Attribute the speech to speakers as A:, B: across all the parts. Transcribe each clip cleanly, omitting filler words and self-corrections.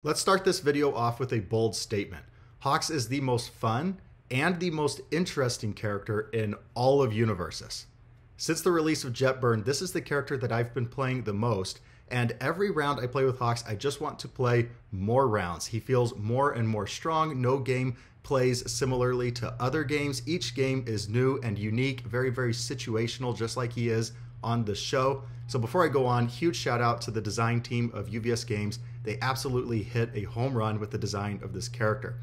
A: Let's start this video off with a bold statement. Hawks is the most fun and the most interesting character in all of Universus. Since the release of Jetburn, this is the character that I've been playing the most, and every round I play with Hawks, I just want to play more rounds. He feels more and more strong. No game plays similarly to other games. Each game is new and unique, very, very situational, just like he is on the show. So before I go on, huge shout out to the design team of UVS Games. They absolutely hit a home run with the design of this character.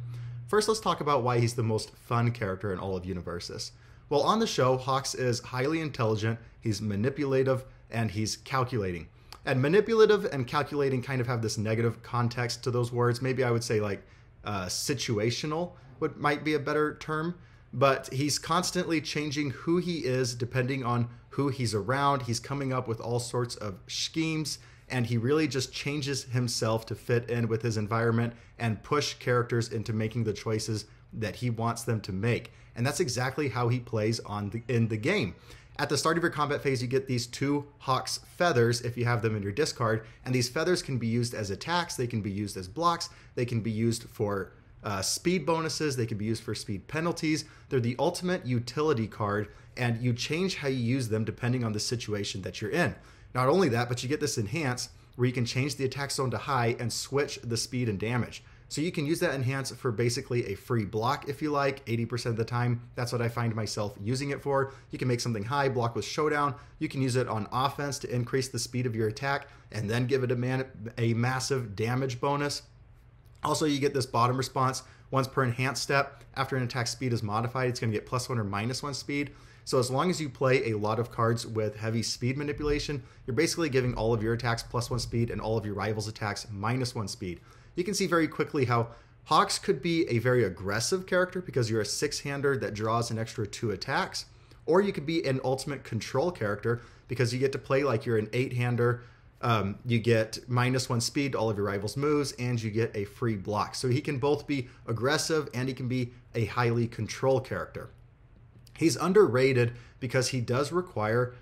A: First, let's talk about why he's the most fun character in all of Universus. Well, on the show, Hawks is highly intelligent, he's manipulative, and he's calculating. And manipulative and calculating kind of have this negative context to those words. Maybe I would say like situational might be a better term. But he's constantly changing who he is depending on who he's around. He's coming up with all sorts of schemes, and he really just changes himself to fit in with his environment and push characters into making the choices that he wants them to make. And that's exactly how he plays in the game. At the start of your combat phase, you get these two Hawk's feathers if you have them in your discard, and these feathers can be used as attacks, they can be used as blocks, they can be used for speed bonuses, they can be used for speed penalties. They're the ultimate utility card, and you change how you use them depending on the situation that you're in. Not only that, but you get this enhance where you can change the attack zone to high and switch the speed and damage. So you can use that enhance for basically a free block if you like, 80% of the time. That's what I find myself using it for. You can make something high, block with showdown. You can use it on offense to increase the speed of your attack and then give it a massive damage bonus. Also, you get this bottom response once per enhanced step. After an attack speed is modified, it's going to get +1 or -1 speed. So as long as you play a lot of cards with heavy speed manipulation, you're basically giving all of your attacks +1 speed and all of your rivals' attacks -1 speed. You can see very quickly how Hawks could be a very aggressive character because you're a 6-hander that draws an extra 2 attacks, or you could be an ultimate control character because you get to play like you're an 8-hander. You get -1 speed to all of your rivals' moves, and you get a free block. So he can both be aggressive and he can be a highly control character. He's underrated because he does require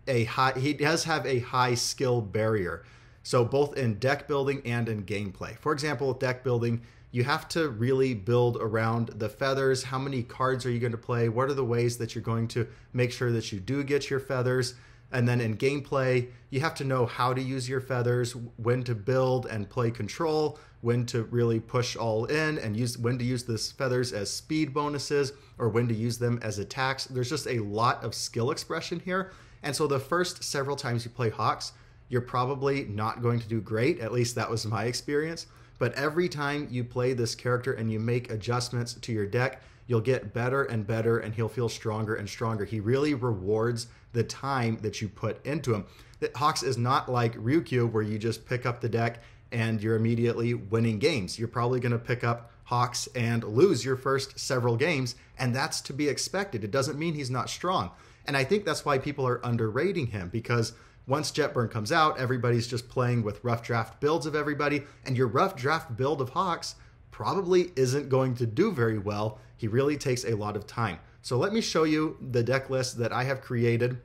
A: he does have a high skill barrier. So both in deck building and in gameplay. For example, with deck building, you have to really build around the feathers. How many cards are you going to play? What are the ways that you're going to make sure that you do get your feathers? And then in gameplay, you have to know how to use your feathers, when to build and play control, when to really push all in, and when to use these feathers as speed bonuses, or when to use them as attacks. There's just a lot of skill expression here. And so the first several times you play Hawks, you're probably not going to do great. At least that was my experience. But every time you play this character and you make adjustments to your deck, you'll get better and better, and he'll feel stronger and stronger. He really rewards the time that you put into him. Hawks is not like Ryukyu, where you just pick up the deck and you're immediately winning games. You're probably going to pick up Hawks and lose your first several games, and that's to be expected. It doesn't mean he's not strong. And I think that's why people are underrating him, because once Jetburn comes out, everybody's just playing with rough draft builds of everybody, and your rough draft build of Hawks probably isn't going to do very well. He really takes a lot of time. So let me show you the deck list that I have created.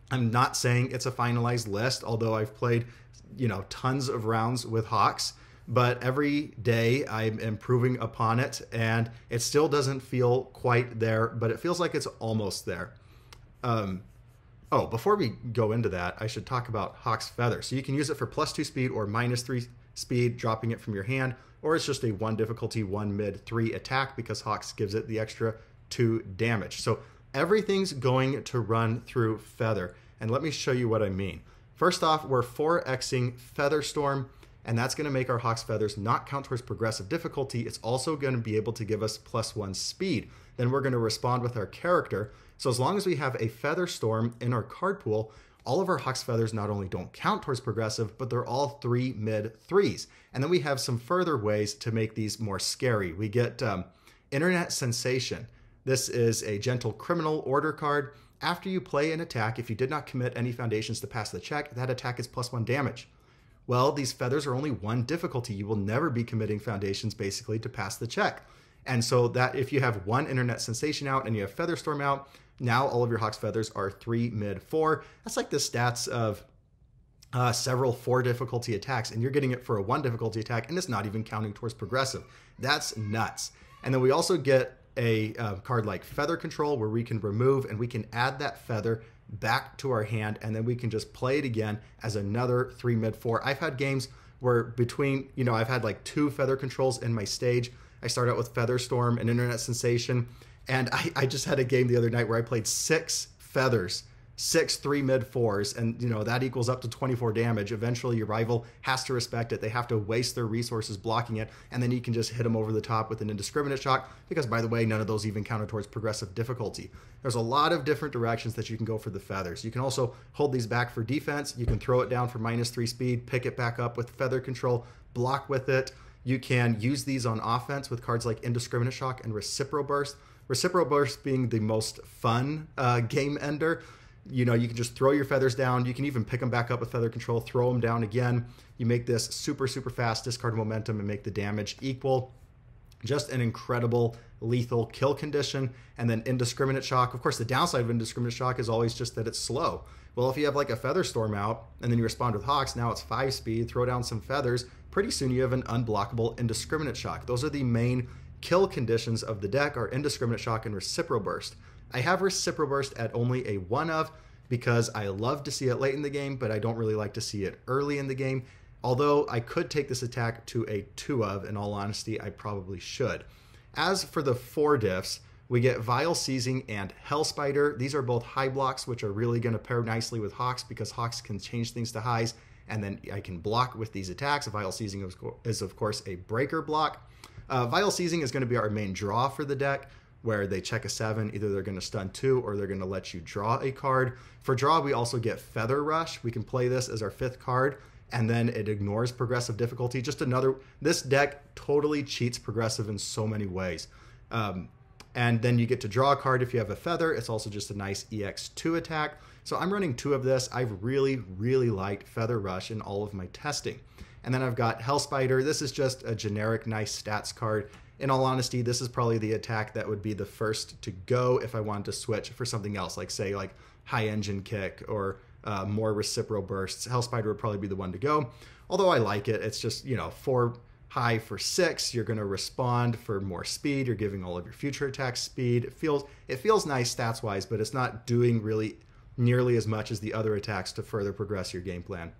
A: I'm not saying it's a finalized list, although I've played, tons of rounds with Hawks, but every day I'm improving upon it, and it still doesn't feel quite there, but it feels like it's almost there. Before we go into that, I should talk about Hawk's Feather. So you can use it for +2 speed or -3 speed, dropping it from your hand, or it's just a 1 difficulty, 1 mid, 3 attack because Hawks gives it the extra 2 damage. So everything's going to run through Feather. And let me show you what I mean. First off, we're 4xing Feather Storm, and that's going to make our Hawk's Feathers not count towards progressive difficulty. It's also going to be able to give us +1 speed. Then we're going to respond with our character. So as long as we have a Feather Storm in our card pool, all of our Hawk's Feathers not only don't count towards progressive, but they're all 3 mid 3s. And then we have some further ways to make these more scary. We get Internet Sensation. This is a gentle criminal order card. After you play an attack, if you did not commit any foundations to pass the check, that attack is +1 damage. Well, these feathers are only 1 difficulty. You will never be committing foundations basically to pass the check. And so that if you have 1 Internet Sensation out and you have Feather Storm out, now all of your Hawk's Feathers are 3 mid 4. That's like the stats of several 4 difficulty attacks, and you're getting it for a 1 difficulty attack, and it's not even counting towards progressive. That's nuts. And then we also get a card like Feather Control, where we can remove and we can add that feather back to our hand, and then we can just play it again as another 3 mid 4. I've had games where between, I've had like 2 feather controls in my stage. I start out with Feather Storm and Internet Sensation, and I just had a game the other night where I played 6 feathers, 6 3 mid 4s, and that equals up to 24 damage. Eventually your rival has to respect it. They have to waste their resources blocking it, and then you can just hit them over the top with an Indiscriminate Shock, because by the way, none of those even counted towards progressive difficulty. There's a lot of different directions that you can go for the feathers. You can also hold these back for defense. You can throw it down for -3 speed, pick it back up with Feather Control, block with it. You can use these on offense with cards like Indiscriminate Shock and Recipro Burst. Recipro Burst being the most fun game ender. You can just throw your feathers down. You can even pick them back up with Feather Control, throw them down again. You make this super, super fast, discard momentum, and make the damage equal. Just an incredible lethal kill condition. And then Indiscriminate Shock. Of course, the downside of Indiscriminate Shock is always just that it's slow. Well, if you have like a Feather Storm out, and then you respond with Hawks, now it's 5 speed, throw down some feathers, pretty soon you have an unblockable Indiscriminate Shock. Those are the main kill conditions of the deck, are Indiscriminate Shock and Recipro Burst. I have Recipro Burst at only a 1 of, because I love to see it late in the game, but I don't really like to see it early in the game. Although I could take this attack to a 2 of, in all honesty, I probably should. As for the 4 diffs, we get Vile Seizing and Hell Spider. These are both high blocks, which are really going to pair nicely with Hawks, because Hawks can change things to highs, and then I can block with these attacks. Vile Seizing is, of course, a breaker block. Vile Seizing is going to be our main draw for the deck, where they check a 7, either they're going to stun 2 or they're going to let you draw a card. For draw, we also get Feather Rush. We can play this as our 5th card, and then it ignores progressive difficulty. This deck totally cheats progressive in so many ways. And then you get to draw a card if you have a feather. It's also just a nice EX2 attack. So I'm running 2 of this. I've really, really liked Feather Rush in all of my testing. And then I've got Hell Spider. This is just a generic nice stats card. In all honesty, this is probably the attack that would be the first to go if I wanted to switch for something else, like say like High Engine Kick or more Recipro Bursts. Hell Spider would probably be the one to go. Although I like it, it's just 4 high for 6. You're going to respond for more speed. You're giving all of your future attacks speed. It feels nice stats wise, but it's not doing really nearly as much as the other attacks to further progress your game plan.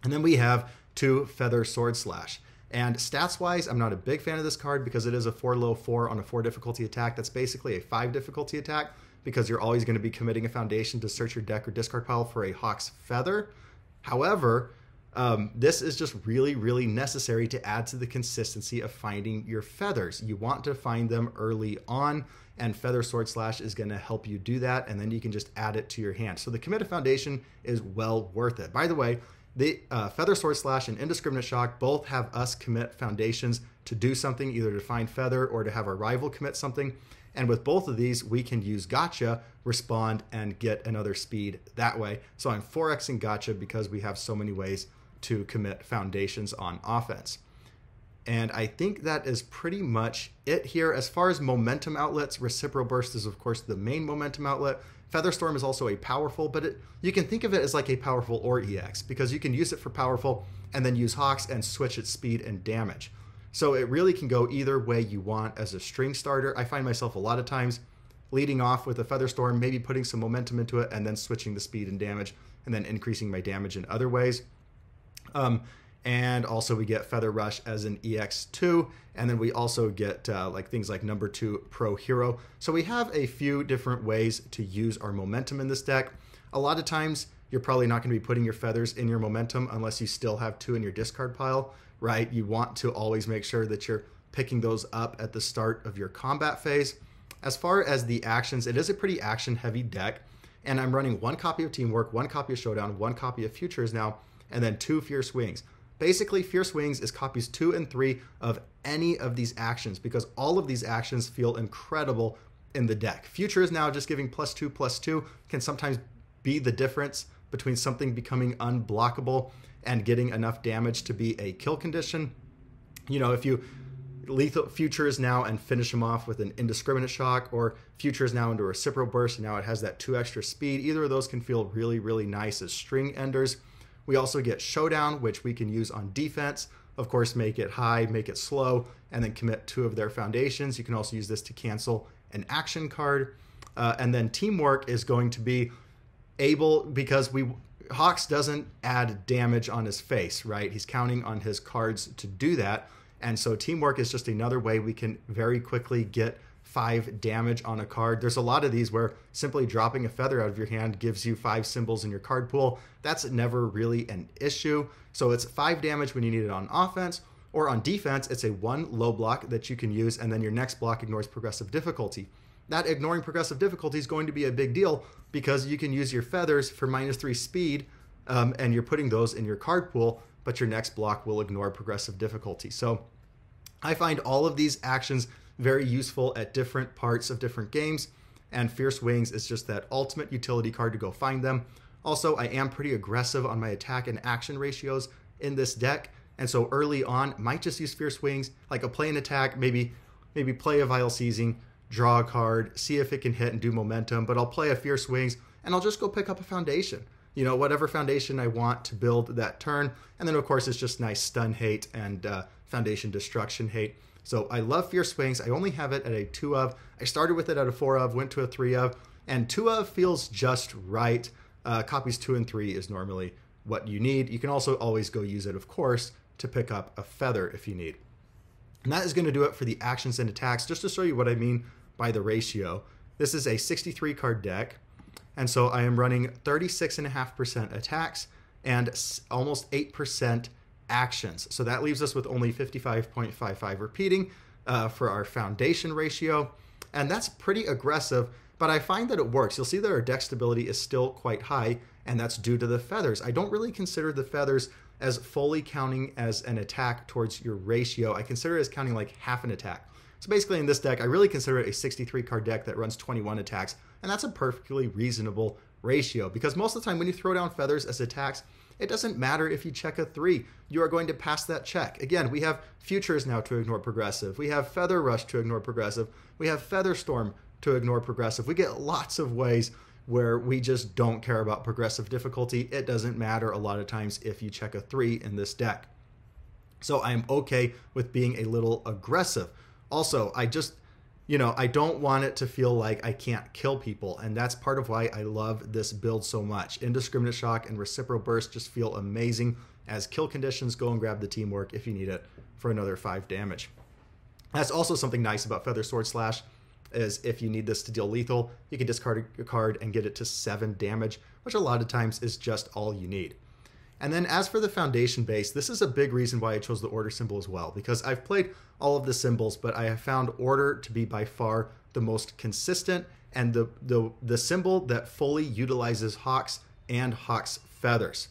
A: And then we have 2 Feather Sword Slash. And stats-wise, I'm not a big fan of this card because it is a 4 low 4 on a 4 difficulty attack. That's basically a 5 difficulty attack, because you're always going to be committing a foundation to search your deck or discard pile for a Hawk's Feather. However, this is just really, really necessary to add to the consistency of finding your feathers. You want to find them early on, and Feather Sword Slash is going to help you do that, and then you can just add it to your hand. So the commit a foundation is well worth it. By the way, the Feather Sword Slash and Indiscriminate Shock both have us commit foundations to do something, either to find feather or to have our rival commit something. And with both of these, we can use Gotcha, respond, and get another speed that way. So I'm 4xing Gotcha because we have so many ways to commit foundations on offense. And I think that is pretty much it here. As far as momentum outlets, Recipro Burst is, of course, the main momentum outlet. Featherstorm is also a powerful, but you can think of it as like a powerful or EX, because you can use it for powerful and then use Hawks and switch its speed and damage. So it really can go either way you want as a string starter. I find myself a lot of times leading off with a Featherstorm, maybe putting some momentum into it, and then switching the speed and damage, and then increasing my damage in other ways. And also we get Feather Rush as an EX2, and then we also get like things like number 2 Pro Hero. So we have a few different ways to use our momentum in this deck. A lot of times you're probably not going to be putting your feathers in your momentum unless you still have 2 in your discard pile, right? You want to always make sure that you're picking those up at the start of your combat phase. As far as the actions, it is a pretty action heavy deck, and I'm running 1 copy of Teamwork, 1 copy of Showdown, 1 copy of Futures now, and then 2 Fierce Wings. Basically, Fierce Wings is copies 2 and 3 of any of these actions, because all of these actions feel incredible in the deck. Future is now just giving +2/+2, can sometimes be the difference between something becoming unblockable and getting enough damage to be a kill condition. If you lethal Futures now and finish them off with an Indiscriminate Shock, or Futures now into a Recipro Burst and now it has that 2 extra speed, either of those can feel really, really nice as string enders. We also get Showdown, which we can use on defense. Of course, make it high, make it slow, and then commit 2 of their foundations. You can also use this to cancel an action card. And then Teamwork is going to be able, because Hawks doesn't add damage on his face, right? He's counting on his cards to do that. And so Teamwork is just another way we can very quickly get 5 damage on a card. There's a lot of these where simply dropping a feather out of your hand gives you 5 symbols in your card pool. That's never really an issue. So it's 5 damage when you need it on offense, or on defense, it's a 1 low block that you can use, and then your next block ignores progressive difficulty. That ignoring progressive difficulty is going to be a big deal because you can use your feathers for -3 speed, and you're putting those in your card pool, but your next block will ignore progressive difficulty. So I find all of these actions very useful at different parts of different games, and Fierce Wings is just that ultimate utility card to go find them. Also, I am pretty aggressive on my attack and action ratios in this deck, and so early on, might just use Fierce Wings, like a play an attack, maybe play a Vile Seizing, draw a card, see if it can hit and do momentum, but I'll play a Fierce Wings, and I'll just go pick up a foundation. You know, whatever foundation I want to build that turn, and then of course it's just nice stun hate and foundation destruction hate. So I love Fierce Wings. I only have it at a 2 of. I started with it at a 4 of, went to a 3 of, and 2 of feels just right. Copies 2 and 3 is normally what you need. You can also always go use it, of course, to pick up a feather if you need. And that is going to do it for the actions and attacks. Just to show you what I mean by the ratio, this is a 63 card deck, and so I am running 36.5% attacks and almost 8% actions. So that leaves us with only 55.55 repeating for our foundation ratio, and that's pretty aggressive, but I find that it works. You'll see that our deck stability is still quite high, and that's due to the feathers. I don't really consider the feathers as fully counting as an attack towards your ratio. I consider it as counting like half an attack. So basically in this deck, I really consider it a 63 card deck that runs 21 attacks, and that's a perfectly reasonable ratio, because most of the time when you throw down feathers as attacks, it doesn't matter if you check a 3, you are going to pass that check. Again, we have Futures now to ignore progressive, we have Feather Rush to ignore progressive, we have Feather Storm to ignore progressive. We get lots of ways where we just don't care about progressive difficulty. It doesn't matter a lot of times if you check a 3 in this deck. So I'm okay with being a little aggressive. Also, I don't want it to feel like I can't kill people, and that's part of why I love this build so much. Indiscriminate Shock and Reciprocal Burst just feel amazing as kill conditions. Go and grab the Teamwork if you need it for another 5 damage. That's also something nice about Feather Sword Slash, is if you need this to deal lethal, you can discard a card and get it to 7 damage, which a lot of times is just all you need. And then as for the foundation base, this is a big reason why I chose the order symbol as well, because I've played all of the symbols, but I have found order to be by far the most consistent and the symbol that fully utilizes Hawks and Hawks feathers.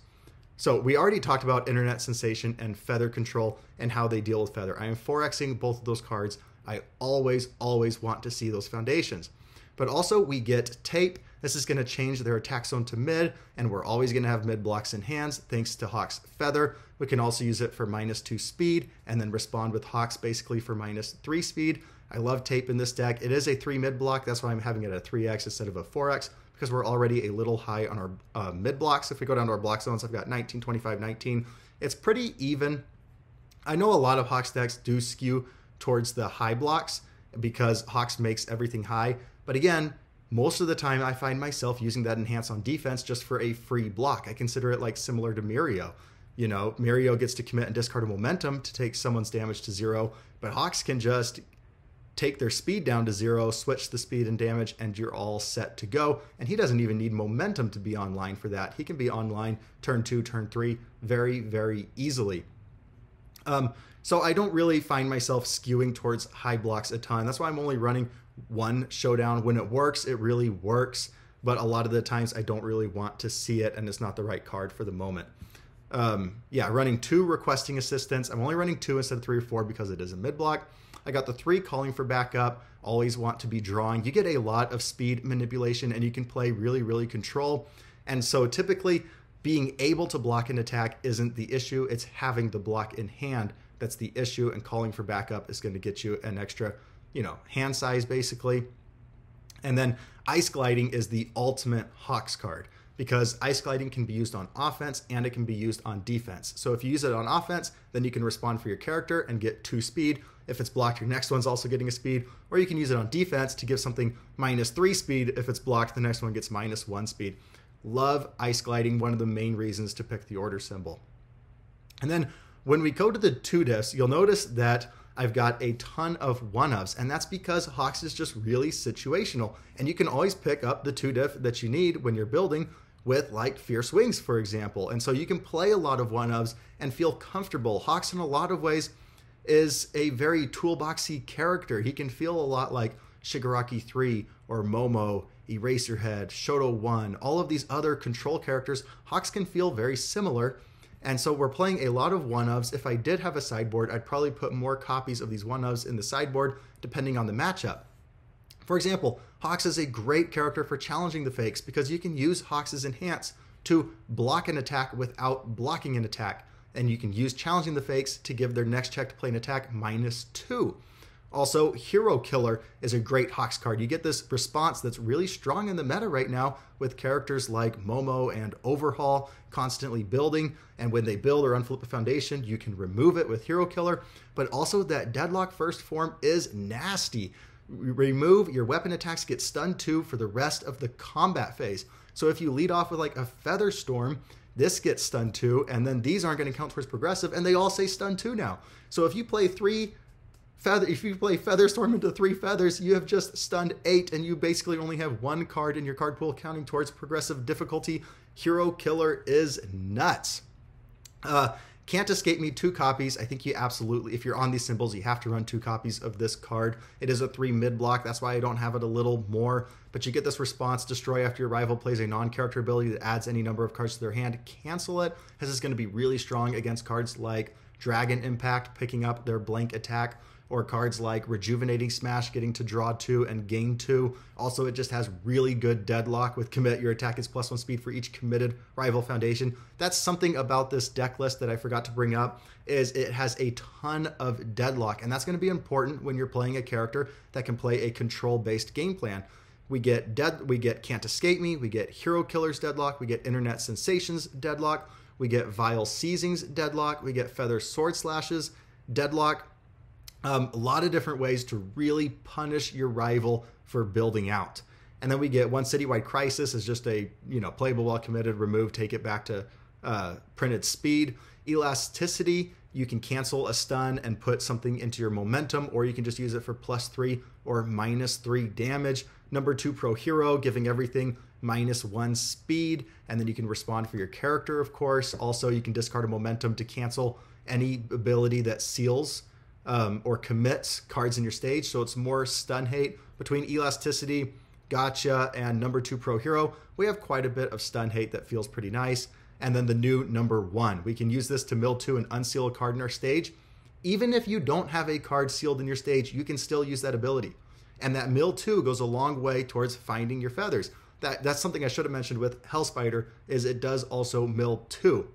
A: So we already talked about Internet Sensation and Feather Control and how they deal with Feather. I am 4Xing both of those cards. I always want to see those foundations. But also we get Tape. This is going to change their attack zone to mid, and we're always going to have mid blocks in hands thanks to Hawk's Feather. We can also use it for -2 speed and then respond with Hawks basically for -3 speed. I love Tape in this deck. It is a 3 mid block. That's why I'm having it at a 3x instead of a 4x, because we're already a little high on our mid blocks. If we go down to our block zones, I've got 19, 25, 19. It's pretty even. I know a lot of Hawks decks do skew towards the high blocks because Hawks makes everything high. But again, most of the time I find myself using that enhance on defense just for a free block. I consider it like similar to Mirio. You know, Mirio gets to commit and discard a momentum to take someone's damage to 0, but Hawks can just take their speed down to 0, switch the speed and damage, and you're all set to go. And he doesn't even need momentum to be online for that. He can be online turn 2, turn 3 very easily. So I don't really find myself skewing towards high blocks a ton. That's why I'm only running 1 Showdown. When it works, it really works, but a lot of the times I don't really want to see it, and it's not the right card for the moment. Yeah, running 2 Requesting Assistance. I'm only running 2 instead of 3 or 4 because it is a mid block. I got the 3 Calling for Backup. Always want to be drawing. You get a lot of speed manipulation, and you can play really control. And so typically being able to block an attack isn't the issue. It's having the block in hand that's the issue, and Calling for Backup is going to get you an extra, hand size basically. And then Ice Gliding is the ultimate Hawks card because ice gliding can be used on offense and it can be used on defense. So if you use it on offense, then you can respond for your character and get 2 speed. If it's blocked, your next one's also getting a speed. Or you can use it on defense to give something -3 speed. If it's blocked, the next one gets -1 speed. Love ice gliding, one of the main reasons to pick the order symbol. And then when we go to the 2 diffs, you'll notice that I've got a ton of 1-ofs, and that's because Hawks is just really situational. And you can always pick up the 2 diff that you need when you're building with like Fierce Wings, for example. And so you can play a lot of 1-ofs and feel comfortable. Hawks in a lot of ways is a very toolboxy character. He can feel a lot like Shigaraki 3 or Momo, Eraserhead, Shoto 1, all of these other control characters. Hawks can feel very similar. And so we're playing a lot of 1-ofs. If I did have a sideboard, I'd probably put more copies of these 1-ofs in the sideboard depending on the matchup. For example, Hawks is a great character for challenging the fakes because you can use Hawks' Enhance to block an attack without blocking an attack. And you can use challenging the fakes to give their next check to play an attack -2. Also, Hero Killer is a great Hawks card. You get this response that's really strong in the meta right now with characters like Momo and Overhaul constantly building. And when they build or unflip a foundation, you can remove it with Hero Killer. But also that Deadlock first form is nasty. Remove, your weapon attacks get stunned 2 for the rest of the combat phase. So if you lead off with like a Feather Storm, this gets stunned 2, and then these aren't going to count towards progressive, and they all say stun 2 now. So if you play Feather Storm into 3 feathers, you have just stunned 8, and you basically only have 1 card in your card pool counting towards progressive difficulty. Hero Killer is nuts. Can't Escape Me, 2 copies. I think you absolutely, if you're on these symbols, you have to run 2 copies of this card. It is a 3 mid block. That's why I don't have it a little more. But you get this response: destroy after your rival plays a non-character ability that adds any number of cards to their hand. Cancel it. This is going to be really strong against cards like Dragon Impact, picking up their blank attack, or cards like Rejuvenating Smash, getting to draw 2 and gain 2. Also, it just has really good Deadlock with Commit. Your attack is +1 speed for each committed rival foundation. That's something about this deck list that I forgot to bring up, is it has a ton of Deadlock, and that's going to be important when you're playing a character that can play a control-based game plan. We get Can't Escape Me, we get Hero Killer's Deadlock, we get Internet Sensations Deadlock, we get Vile Seizings Deadlock, we get Feather Sword Slashes Deadlock. A lot of different ways to really punish your rival for building out. And then we get One Citywide Crisis as just a, playable while committed, remove, take it back to printed speed. Elasticity, you can cancel a stun and put something into your momentum, or you can just use it for +3 or -3 damage. Number 2 Pro Hero, giving everything -1 speed, and then you can respond for your character, of course. Also, you can discard a momentum to cancel any ability that seals or commits cards in your stage, so it's more stun hate. Between Elasticity, Gotcha, and number 2 Pro Hero, we have quite a bit of stun hate that feels pretty nice. And then the new number 1. We can use this to mill 2 and unseal a card in our stage. Even if you don't have a card sealed in your stage, you can still use that ability. And that mill 2 goes a long way towards finding your feathers. That's something I should have mentioned with Hellspider, is it does also mill 2.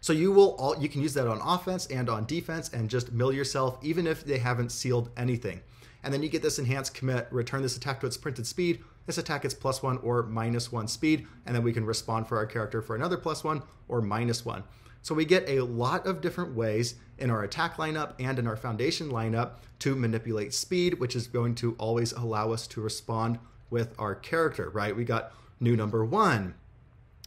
A: So you can use that on offense and on defense and just mill yourself even if they haven't sealed anything. And then you get this enhanced commit, return this attack to its printed speed. This attack gets +1 or -1 speed, and then we can respond for our character for another +1 or -1. So we get a lot of different ways in our attack lineup and in our foundation lineup to manipulate speed, which is going to always allow us to respond with our character, right? We got new number 1.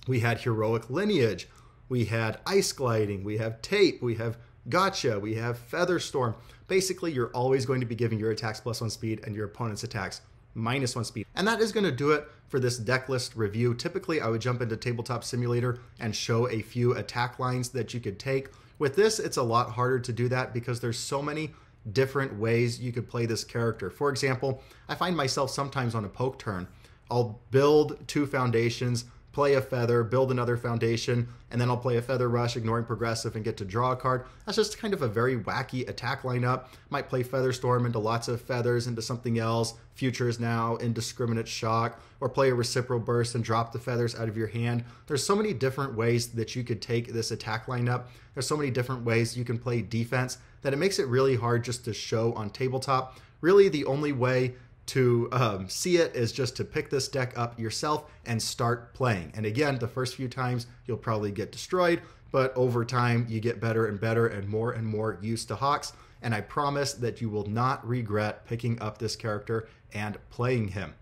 A: We had Heroic Lineage. We had Ice Gliding, we have Tape, we have Gotcha, we have Feather Storm. Basically, you're always going to be giving your attacks +1 speed and your opponent's attacks -1 speed. And that is going to do it for this deck list review. Typically, I would jump into Tabletop Simulator and show a few attack lines that you could take. With this, it's a lot harder to do that because there's so many different ways you could play this character. For example, I find myself sometimes on a poke turn. I'll build 2 foundations, play a feather, build another foundation, and then I'll play a Feather Rush, ignoring progressive, and get to draw a card. That's just kind of a very wacky attack lineup. Might play Feather Storm into lots of feathers into something else, Futures Now, Indiscriminate Shock, or play a Reciprocal Burst and drop the feathers out of your hand. There's so many different ways that you could take this attack lineup. There's so many different ways you can play defense that it makes it really hard just to show on tabletop. Really, the only way to see it is just to pick this deck up yourself and start playing. And again, the first few times you'll probably get destroyed, but over time you get better and better and more used to Hawks. And I promise that you will not regret picking up this character and playing him.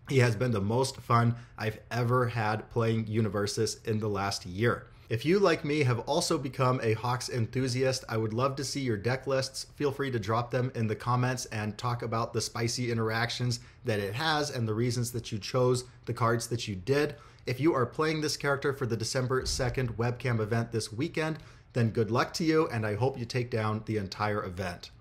A: He has been the most fun I've ever had playing Universus in the last year. If you, like me, have also become a Hawks enthusiast, I would love to see your deck lists. Feel free to drop them in the comments and talk about the spicy interactions that it has and the reasons that you chose the cards that you did. If you are playing this character for the December 2nd webcam event this weekend, then good luck to you, and I hope you take down the entire event.